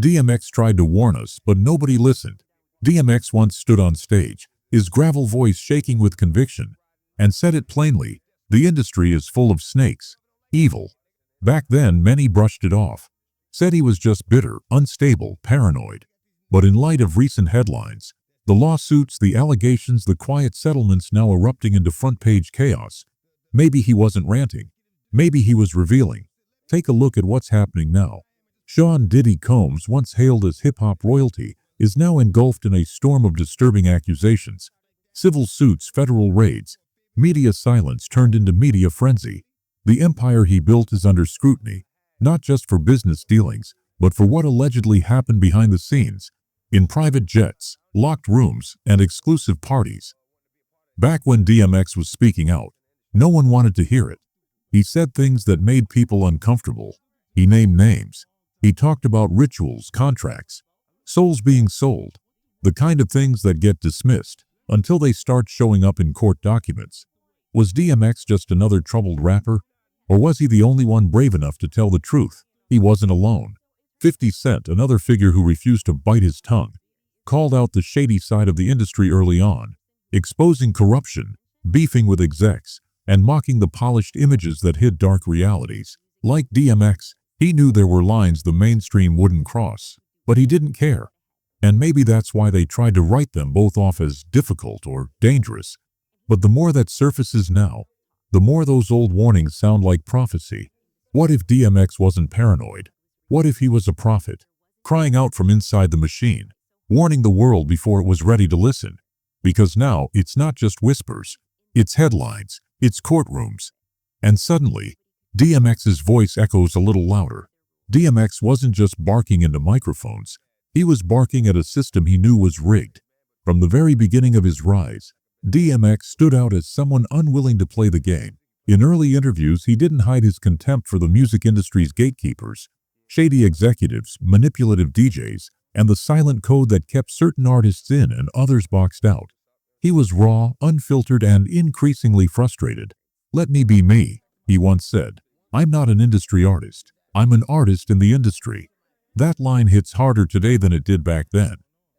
DMX tried to warn us, but nobody listened. DMX once stood on stage, his gravel voice shaking with conviction, and said it plainly, "The industry is full of snakes, evil." Back then, many brushed it off, said he was just bitter, unstable, paranoid. But in light of recent headlines, the lawsuits, the allegations, the quiet settlements now erupting into front-page chaos, maybe he wasn't ranting. Maybe he was revealing. Take a look at what's happening now. Sean Diddy Combs, once hailed as hip-hop royalty, is now engulfed in a storm of disturbing accusations. Civil suits, federal raids, media silence turned into media frenzy. The empire he built is under scrutiny, not just for business dealings, but for what allegedly happened behind the scenes, in private jets, locked rooms, and exclusive parties. Back when DMX was speaking out, no one wanted to hear it. He said things that made people uncomfortable. He named names. He talked about rituals, contracts, souls being sold, the kind of things that get dismissed until they start showing up in court documents. Was DMX just another troubled rapper? Or was he the only one brave enough to tell the truth? He wasn't alone. 50 Cent, another figure who refused to bite his tongue, called out the shady side of the industry early on, exposing corruption, beefing with execs, and mocking the polished images that hid dark realities. Like DMX, he knew there were lines the mainstream wouldn't cross, but he didn't care. And maybe that's why they tried to write them both off as difficult or dangerous. But the more that surfaces now, the more those old warnings sound like prophecy. What if DMX wasn't paranoid? What if he was a prophet, crying out from inside the machine, warning the world before it was ready to listen? Because now it's not just whispers, it's headlines, it's courtrooms. And suddenly, DMX's voice echoes a little louder. DMX wasn't just barking into microphones, he was barking at a system he knew was rigged. From the very beginning of his rise, DMX stood out as someone unwilling to play the game. In early interviews, he didn't hide his contempt for the music industry's gatekeepers, shady executives, manipulative DJs, and the silent code that kept certain artists in and others boxed out. He was raw, unfiltered, and increasingly frustrated. "Let me be me," he once said. "I'm not an industry artist. I'm an artist in the industry." That line hits harder today than it did back then.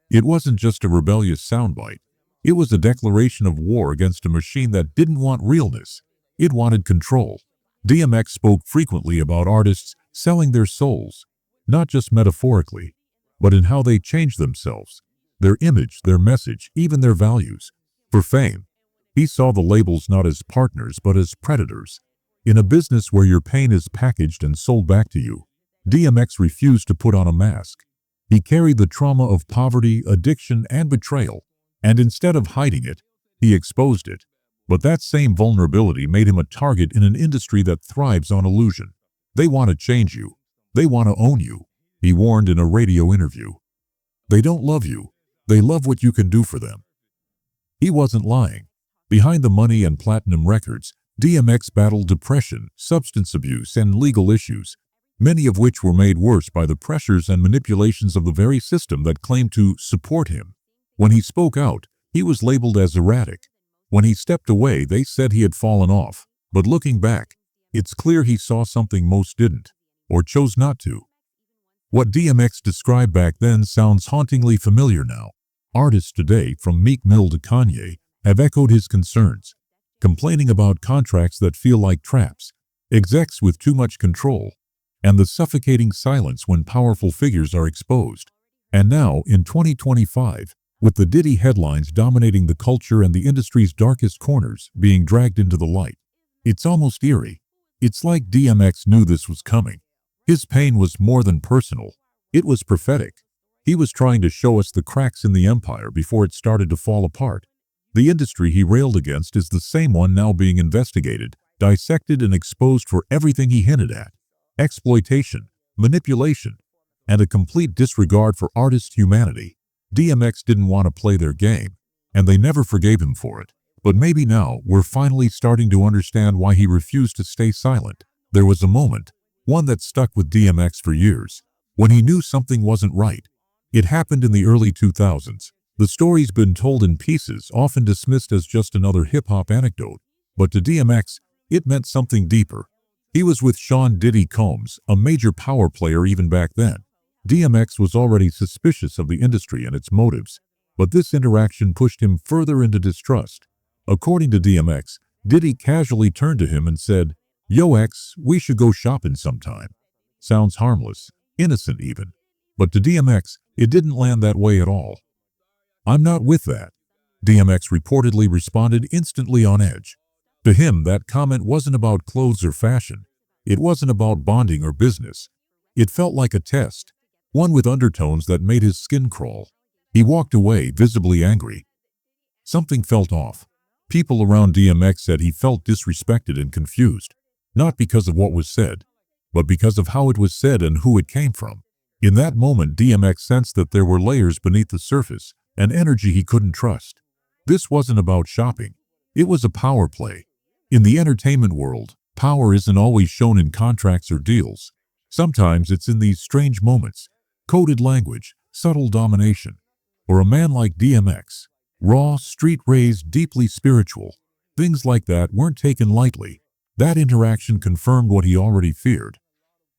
It wasn't just a rebellious soundbite. It was a declaration of war against a machine that didn't want realness. It wanted control. DMX spoke frequently about artists selling their souls, not just metaphorically, but in how they changed themselves, their image, their message, even their values, for fame. He saw the labels not as partners but as predators. In a business where your pain is packaged and sold back to you, DMX refused to put on a mask. He carried the trauma of poverty, addiction, and betrayal, and instead of hiding it, he exposed it. But that same vulnerability made him a target in an industry that thrives on illusion. "They want to change you. They want to own you," he warned in a radio interview. "They don't love you. They love what you can do for them." He wasn't lying. Behind the money and platinum records, DMX battled depression, substance abuse, and legal issues, many of which were made worse by the pressures and manipulations of the very system that claimed to support him. When he spoke out, he was labeled as erratic. When he stepped away, they said he had fallen off. But looking back, it's clear he saw something most didn't, or chose not to. What DMX described back then sounds hauntingly familiar now. Artists today, from Meek Mill to Kanye, have echoed his concerns, complaining about contracts that feel like traps, execs with too much control, and the suffocating silence when powerful figures are exposed. And now, in 2025, with the Diddy headlines dominating the culture and the industry's darkest corners being dragged into the light, it's almost eerie. It's like DMX knew this was coming. His pain was more than personal. It was prophetic. He was trying to show us the cracks in the empire before it started to fall apart. The industry he railed against is the same one now being investigated, dissected, and exposed for everything he hinted at: exploitation, manipulation, and a complete disregard for artist humanity. DMX didn't want to play their game, and they never forgave him for it. But maybe now we're finally starting to understand why he refused to stay silent. There was a moment, one that stuck with DMX for years, when he knew something wasn't right. It happened in the early 2000s. The story's been told in pieces, often dismissed as just another hip-hop anecdote. But to DMX, it meant something deeper. He was with Sean Diddy Combs, a major power player even back then. DMX was already suspicious of the industry and its motives, but this interaction pushed him further into distrust. According to DMX, Diddy casually turned to him and said, "Yo X, we should go shopping sometime." Sounds harmless, innocent even. But to DMX, it didn't land that way at all. "I'm not with that," DMX reportedly responded, instantly on edge. To him, that comment wasn't about clothes or fashion. It wasn't about bonding or business. It felt like a test, one with undertones that made his skin crawl. He walked away, visibly angry. Something felt off. People around DMX said he felt disrespected and confused, not because of what was said, but because of how it was said and who it came from. In that moment, DMX sensed that there were layers beneath the surface, an energy he couldn't trust. This wasn't about shopping. It was a power play. In the entertainment world, power isn't always shown in contracts or deals. Sometimes it's in these strange moments: coded language, subtle domination. For a man like DMX, raw, street-raised, deeply spiritual, things like that weren't taken lightly. That interaction confirmed what he already feared.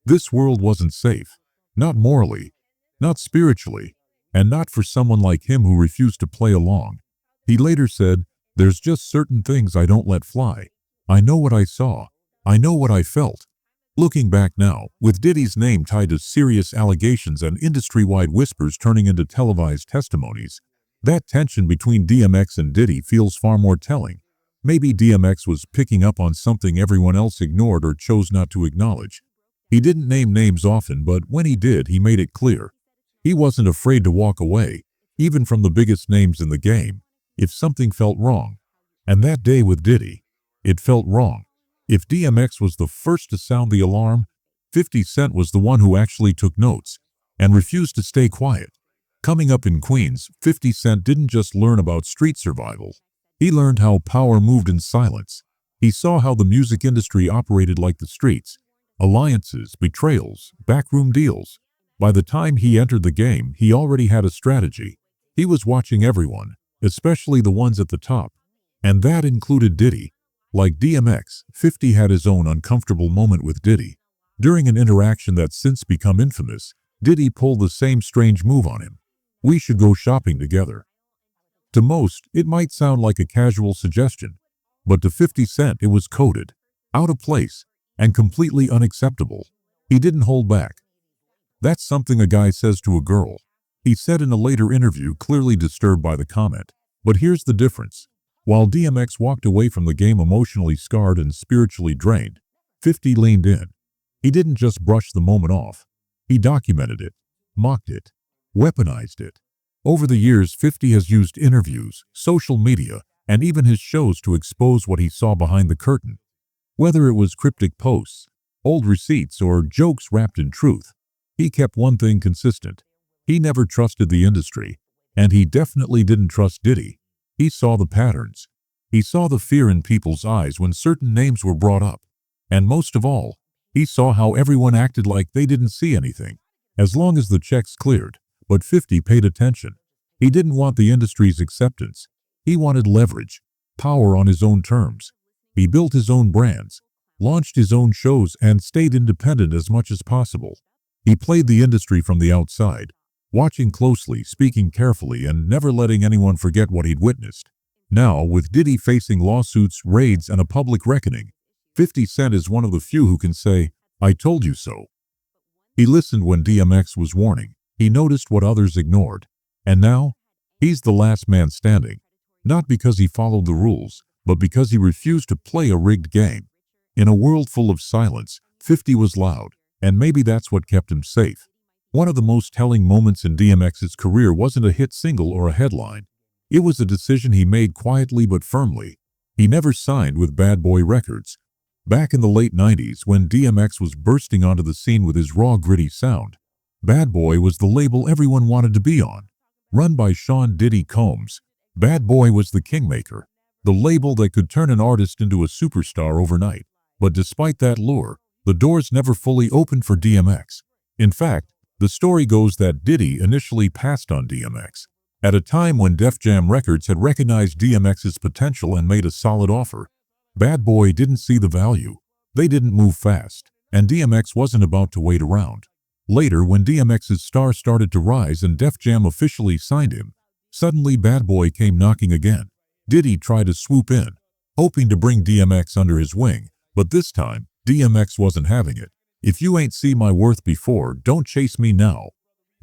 This world wasn't safe. Not morally, not spiritually, and not for someone like him who refused to play along. He later said, "There's just certain things I don't let fly. I know what I saw. I know what I felt." Looking back now, with Diddy's name tied to serious allegations and industry-wide whispers turning into televised testimonies, that tension between DMX and Diddy feels far more telling. Maybe DMX was picking up on something everyone else ignored or chose not to acknowledge. He didn't name names often, but when he did, he made it clear. He wasn't afraid to walk away, even from the biggest names in the game, if something felt wrong. And that day with Diddy, it felt wrong. If DMX was the first to sound the alarm, 50 Cent was the one who actually took notes and refused to stay quiet. Coming up in Queens, 50 Cent didn't just learn about street survival. He learned how power moved in silence. He saw how the music industry operated like the streets: alliances, betrayals, backroom deals. By the time he entered the game, he already had a strategy. He was watching everyone, especially the ones at the top. And that included Diddy. Like DMX, 50 had his own uncomfortable moment with Diddy. During an interaction that's since become infamous, Diddy pulled the same strange move on him: "We should go shopping together." To most, it might sound like a casual suggestion, but to 50 Cent it was coded, out of place, and completely unacceptable. He didn't hold back. "That's something a guy says to a girl," he said in a later interview, clearly disturbed by the comment. But here's the difference. While DMX walked away from the game emotionally scarred and spiritually drained, 50 leaned in. He didn't just brush the moment off. He documented it, mocked it, weaponized it. Over the years, 50 has used interviews, social media, and even his shows to expose what he saw behind the curtain. Whether it was cryptic posts, old receipts, or jokes wrapped in truth, he kept one thing consistent: he never trusted the industry, and he definitely didn't trust Diddy. He saw the patterns. He saw the fear in people's eyes when certain names were brought up. And most of all, he saw how everyone acted like they didn't see anything, as long as the checks cleared. But 50 paid attention. He didn't want the industry's acceptance. He wanted leverage, power on his own terms. He built his own brands, launched his own shows, and stayed independent as much as possible. He played the industry from the outside, watching closely, speaking carefully, and never letting anyone forget what he'd witnessed. Now, with Diddy facing lawsuits, raids, and a public reckoning, 50 Cent is one of the few who can say, "I told you so." He listened when DMX was warning. He noticed what others ignored. And now, he's the last man standing. Not because he followed the rules, but because he refused to play a rigged game. In a world full of silence, 50 was loud, and maybe that's what kept him safe. One of the most telling moments in DMX's career wasn't a hit single or a headline. It was a decision he made quietly but firmly. He never signed with Bad Boy Records. Back in the late 90s, when DMX was bursting onto the scene with his raw, gritty sound, Bad Boy was the label everyone wanted to be on. Run by Sean "Diddy" Combs, Bad Boy was the kingmaker, the label that could turn an artist into a superstar overnight. But despite that lure, the doors never fully opened for DMX. In fact, the story goes that Diddy initially passed on DMX. At a time when Def Jam Records had recognized DMX's potential and made a solid offer, Bad Boy didn't see the value. They didn't move fast, and DMX wasn't about to wait around. Later, when DMX's star started to rise and Def Jam officially signed him, suddenly Bad Boy came knocking again. Diddy tried to swoop in, hoping to bring DMX under his wing, but this time, DMX wasn't having it. "If you ain't see my worth before, don't chase me now,"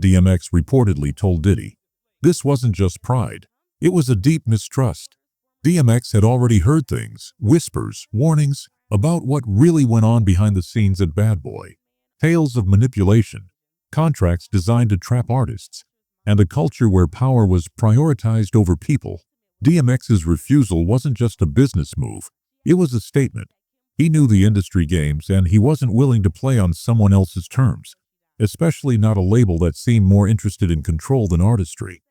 DMX reportedly told Diddy. This wasn't just pride. It was a deep mistrust. DMX had already heard things, whispers, warnings, about what really went on behind the scenes at Bad Boy. Tales of manipulation, contracts designed to trap artists, and a culture where power was prioritized over people. DMX's refusal wasn't just a business move, it was a statement. He knew the industry games and he wasn't willing to play on someone else's terms, especially not a label that seemed more interested in control than artistry.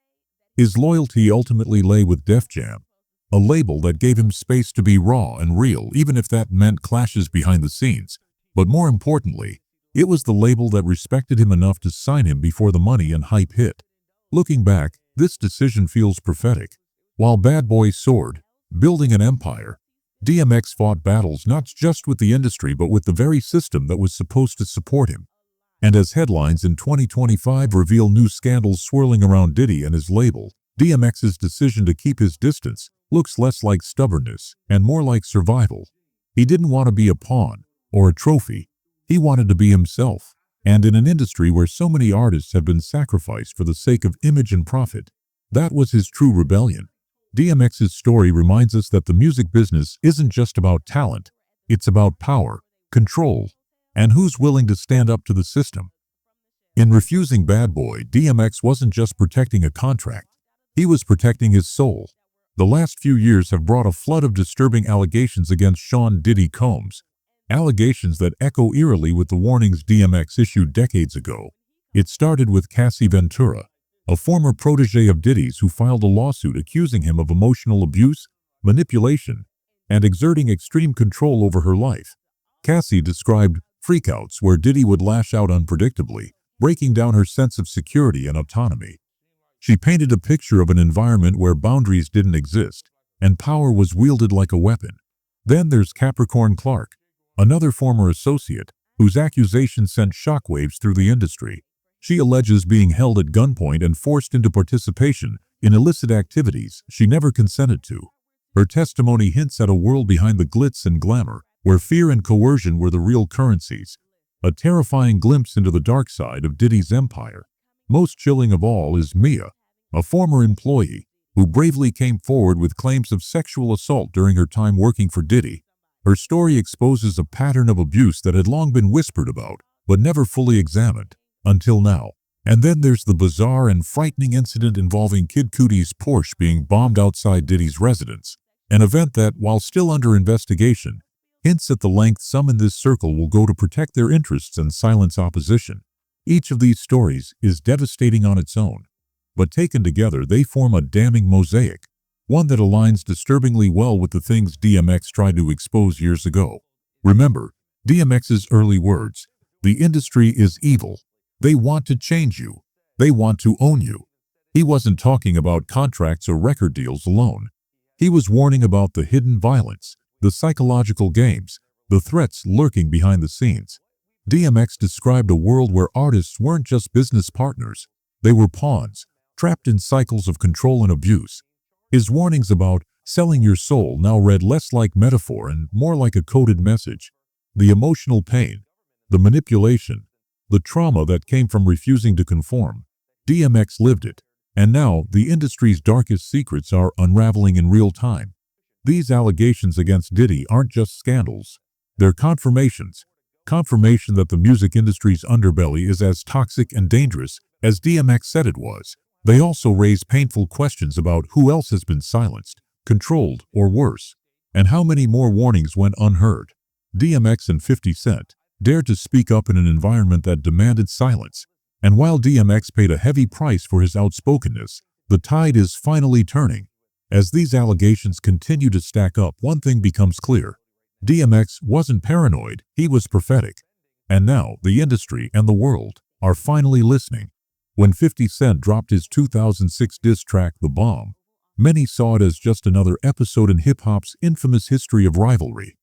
His loyalty ultimately lay with Def Jam, a label that gave him space to be raw and real, even if that meant clashes behind the scenes. But more importantly, it was the label that respected him enough to sign him before the money and hype hit. Looking back, this decision feels prophetic. While Bad Boy soared, building an empire, DMX fought battles not just with the industry but with the very system that was supposed to support him. And as headlines in 2025 reveal new scandals swirling around Diddy and his label, DMX's decision to keep his distance looks less like stubbornness and more like survival. He didn't want to be a pawn or a trophy. He wanted to be himself. And in an industry where so many artists have been sacrificed for the sake of image and profit, that was his true rebellion. DMX's story reminds us that the music business isn't just about talent, it's about power, control, and who's willing to stand up to the system. In refusing Bad Boy, DMX wasn't just protecting a contract, he was protecting his soul. The last few years have brought a flood of disturbing allegations against Sean Diddy Combs, allegations that echo eerily with the warnings DMX issued decades ago. It started with Cassie Ventura, a former protege of Diddy's who filed a lawsuit accusing him of emotional abuse, manipulation, and exerting extreme control over her life. Cassie described freakouts where Diddy would lash out unpredictably, breaking down her sense of security and autonomy. She painted a picture of an environment where boundaries didn't exist, and power was wielded like a weapon. Then there's Capricorn Clark, another former associate, whose accusations sent shockwaves through the industry. She alleges being held at gunpoint and forced into participation in illicit activities she never consented to. Her testimony hints at a world behind the glitz and glamour, where fear and coercion were the real currencies, a terrifying glimpse into the dark side of Diddy's empire. Most chilling of all is Mia, a former employee, who bravely came forward with claims of sexual assault during her time working for Diddy. Her story exposes a pattern of abuse that had long been whispered about, but never fully examined, until now. And then there's the bizarre and frightening incident involving Kid Cudi's Porsche being bombed outside Diddy's residence, an event that, while still under investigation, hints at the length some in this circle will go to protect their interests and silence opposition. Each of these stories is devastating on its own, but taken together they form a damning mosaic, one that aligns disturbingly well with the things DMX tried to expose years ago. Remember, DMX's early words, "The industry is evil. They want to change you. They want to own you." He wasn't talking about contracts or record deals alone. He was warning about the hidden violence, the psychological games, the threats lurking behind the scenes. DMX described a world where artists weren't just business partners, they were pawns, trapped in cycles of control and abuse. His warnings about selling your soul now read less like metaphor and more like a coded message. The emotional pain, the manipulation, the trauma that came from refusing to conform. DMX lived it, and now the industry's darkest secrets are unraveling in real time. These allegations against Diddy aren't just scandals, they're confirmations. Confirmation that the music industry's underbelly is as toxic and dangerous as DMX said it was. They also raise painful questions about who else has been silenced, controlled, or worse, and how many more warnings went unheard. DMX and 50 Cent dared to speak up in an environment that demanded silence, and while DMX paid a heavy price for his outspokenness, the tide is finally turning. As these allegations continue to stack up, one thing becomes clear. DMX wasn't paranoid, he was prophetic. And now, the industry and the world are finally listening. When 50 Cent dropped his 2006 diss track, The Bomb, many saw it as just another episode in hip-hop's infamous history of rivalry.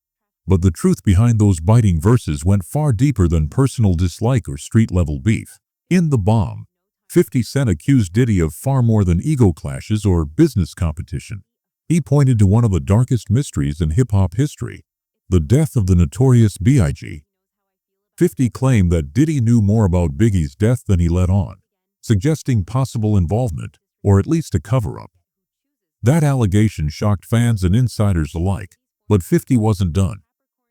But the truth behind those biting verses went far deeper than personal dislike or street-level beef. In The Bomb, 50 Cent accused Diddy of far more than ego clashes or business competition. He pointed to one of the darkest mysteries in hip-hop history, the death of the notorious B.I.G. 50 claimed that Diddy knew more about Biggie's death than he let on, suggesting possible involvement, or at least a cover-up. That allegation shocked fans and insiders alike, but 50 wasn't done.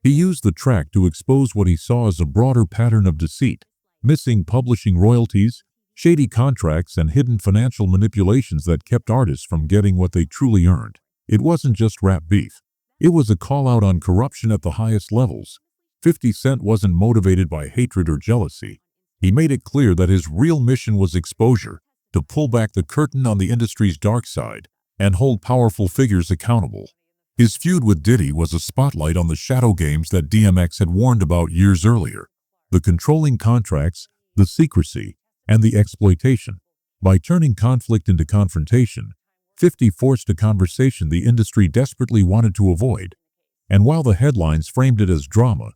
He used the track to expose what he saw as a broader pattern of deceit, missing publishing royalties, shady contracts, and hidden financial manipulations that kept artists from getting what they truly earned. It wasn't just rap beef. It was a call-out on corruption at the highest levels. 50 Cent wasn't motivated by hatred or jealousy. He made it clear that his real mission was exposure, to pull back the curtain on the industry's dark side and hold powerful figures accountable. His feud with Diddy was a spotlight on the shadow games that DMX had warned about years earlier: the controlling contracts, the secrecy, and the exploitation. By turning conflict into confrontation, 50 forced a conversation the industry desperately wanted to avoid. And while the headlines framed it as drama,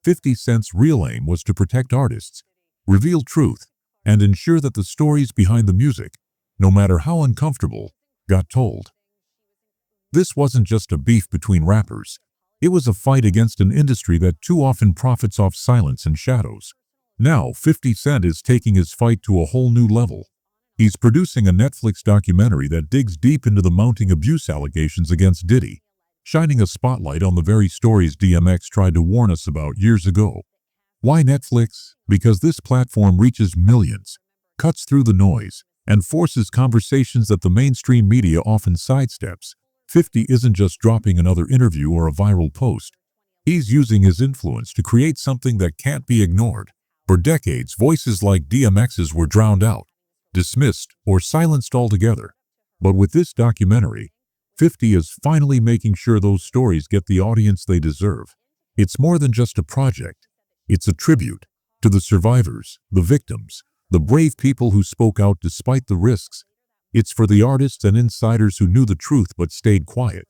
50 Cent's real aim was to protect artists, reveal truth, and ensure that the stories behind the music, no matter how uncomfortable, got told. This wasn't just a beef between rappers. It was a fight against an industry that too often profits off silence and shadows. Now, 50 Cent is taking his fight to a whole new level. He's producing a Netflix documentary that digs deep into the mounting abuse allegations against Diddy, shining a spotlight on the very stories DMX tried to warn us about years ago. Why Netflix? Because this platform reaches millions, cuts through the noise, and forces conversations that the mainstream media often sidesteps. 50 isn't just dropping another interview or a viral post. He's using his influence to create something that can't be ignored. For decades, voices like DMX's were drowned out, dismissed, or silenced altogether. But with this documentary, 50 is finally making sure those stories get the audience they deserve. It's more than just a project. It's a tribute to the survivors, the victims, the brave people who spoke out despite the risks. It's for the artists and insiders who knew the truth but stayed quiet,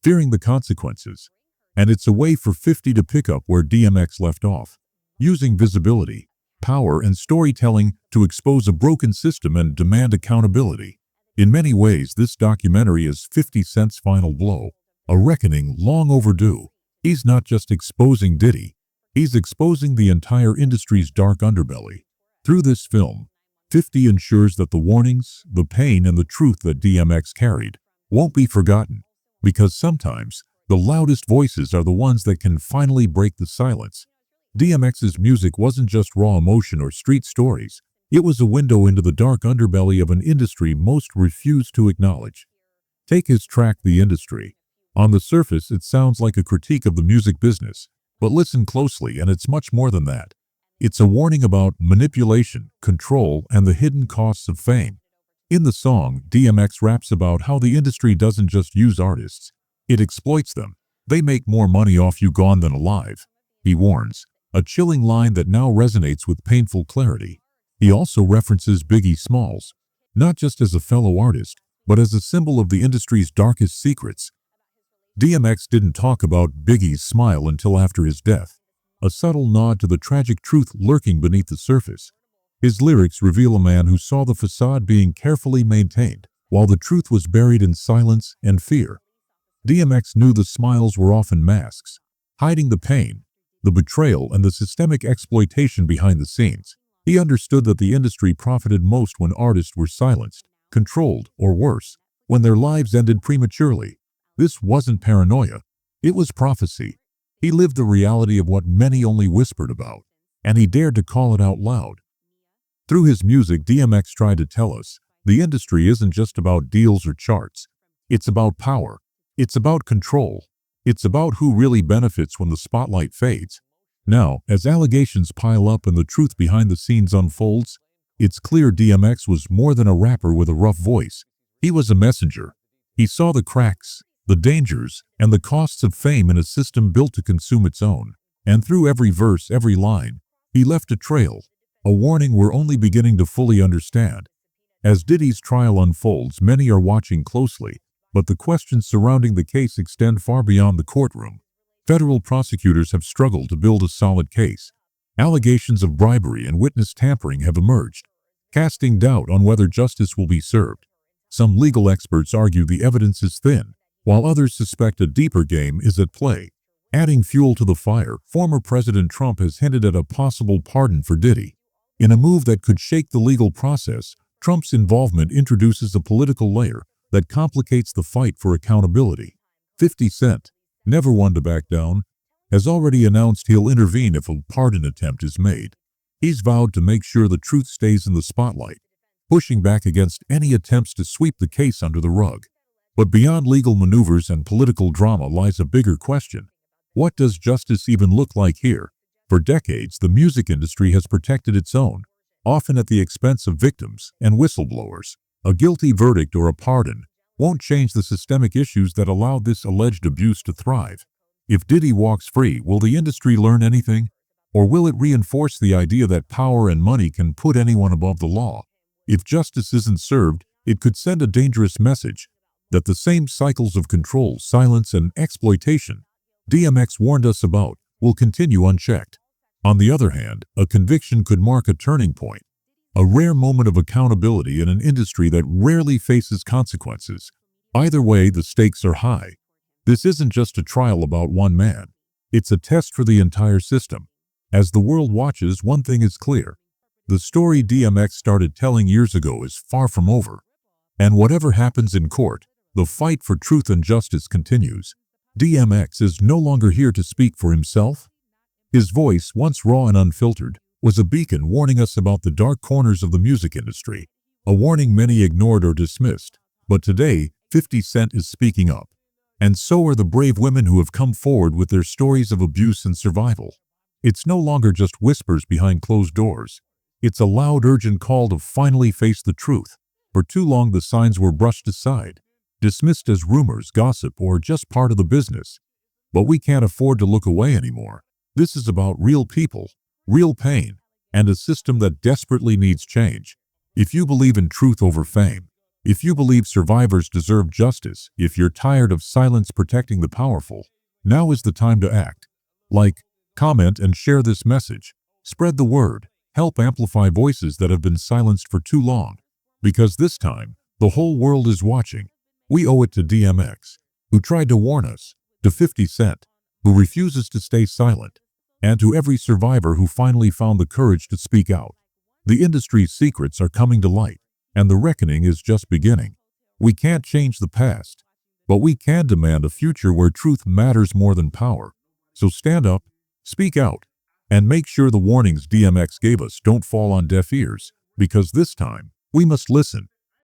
fearing the consequences. And it's a way for 50 to pick up where DMX left off, using visibility, power, and storytelling to expose a broken system and demand accountability. In many ways, this documentary is 50 Cent's final blow, a reckoning long overdue. He's not just exposing Diddy, he's exposing the entire industry's dark underbelly. Through this film, 50 ensures that the warnings, the pain, and the truth that DMX carried won't be forgotten, because sometimes the loudest voices are the ones that can finally break the silence. DMX's music wasn't just raw emotion or street stories. It was a window into the dark underbelly of an industry most refuse to acknowledge. Take his track, The Industry. On the surface, it sounds like a critique of the music business, but listen closely and it's much more than that. It's a warning about manipulation, control, and the hidden costs of fame. In the song, DMX raps about how the industry doesn't just use artists, it exploits them. They make more money off you gone than alive, he warns, a chilling line that now resonates with painful clarity. He also references Biggie Smalls, not just as a fellow artist, but as a symbol of the industry's darkest secrets. DMX didn't talk about Biggie's smile until after his death, a subtle nod to the tragic truth lurking beneath the surface. His lyrics reveal a man who saw the facade being carefully maintained, while the truth was buried in silence and fear. DMX knew the smiles were often masks, hiding the pain, the betrayal, and the systemic exploitation behind the scenes. He understood that the industry profited most when artists were silenced, controlled, or worse, when their lives ended prematurely. This wasn't paranoia, it was prophecy. He lived the reality of what many only whispered about, and he dared to call it out loud. Through his music, DMX tried to tell us, the industry isn't just about deals or charts. It's about power. It's about control. It's about who really benefits when the spotlight fades. Now, as allegations pile up and the truth behind the scenes unfolds, it's clear DMX was more than a rapper with a rough voice. He was a messenger. He saw the cracks, the dangers, and the costs of fame in a system built to consume its own. And through every verse, every line, he left a trail, a warning we're only beginning to fully understand. As Diddy's trial unfolds, many are watching closely, but the questions surrounding the case extend far beyond the courtroom. Federal prosecutors have struggled to build a solid case. Allegations of bribery and witness tampering have emerged, casting doubt on whether justice will be served. Some legal experts argue the evidence is thin, while others suspect a deeper game is at play. Adding fuel to the fire, former President Trump has hinted at a possible pardon for Diddy. In a move that could shake the legal process, Trump's involvement introduces a political layer that complicates the fight for accountability. 50 Cent, never one to back down, has already announced he'll intervene if a pardon attempt is made. He's vowed to make sure the truth stays in the spotlight, pushing back against any attempts to sweep the case under the rug. But beyond legal maneuvers and political drama lies a bigger question. What does justice even look like here? For decades, the music industry has protected its own, often at the expense of victims and whistleblowers. A guilty verdict or a pardon won't change the systemic issues that allowed this alleged abuse to thrive. If Diddy walks free, will the industry learn anything? Or will it reinforce the idea that power and money can put anyone above the law? If justice isn't served, it could send a dangerous message that the same cycles of control, silence, and exploitation DMX warned us about will continue unchecked. On the other hand, a conviction could mark a turning point, a rare moment of accountability in an industry that rarely faces consequences. Either way, the stakes are high. This isn't just a trial about one man. It's a test for the entire system. As the world watches, one thing is clear. The story DMX started telling years ago is far from over. And whatever happens in court, the fight for truth and justice continues. DMX is no longer here to speak for himself. His voice, once raw and unfiltered, was a beacon warning us about the dark corners of the music industry, a warning many ignored or dismissed. But today, 50 Cent is speaking up. And so are the brave women who have come forward with their stories of abuse and survival. It's no longer just whispers behind closed doors. It's a loud, urgent call to finally face the truth. For too long, the signs were brushed aside, dismissed as rumors, gossip, or just part of the business. But we can't afford to look away anymore. This is about real people, real pain, and a system that desperately needs change. If you believe in truth over fame, if you believe survivors deserve justice, if you're tired of silence protecting the powerful, now is the time to act. Like, comment, and share this message. Spread the word. Help amplify voices that have been silenced for too long. Because this time, the whole world is watching. We owe it to DMX, who tried to warn us, to 50 Cent, who refuses to stay silent, and to every survivor who finally found the courage to speak out. The industry's secrets are coming to light, and the reckoning is just beginning. We can't change the past, but we can demand a future where truth matters more than power. So stand up, speak out, and make sure the warnings DMX gave us don't fall on deaf ears, because this time, we must listen.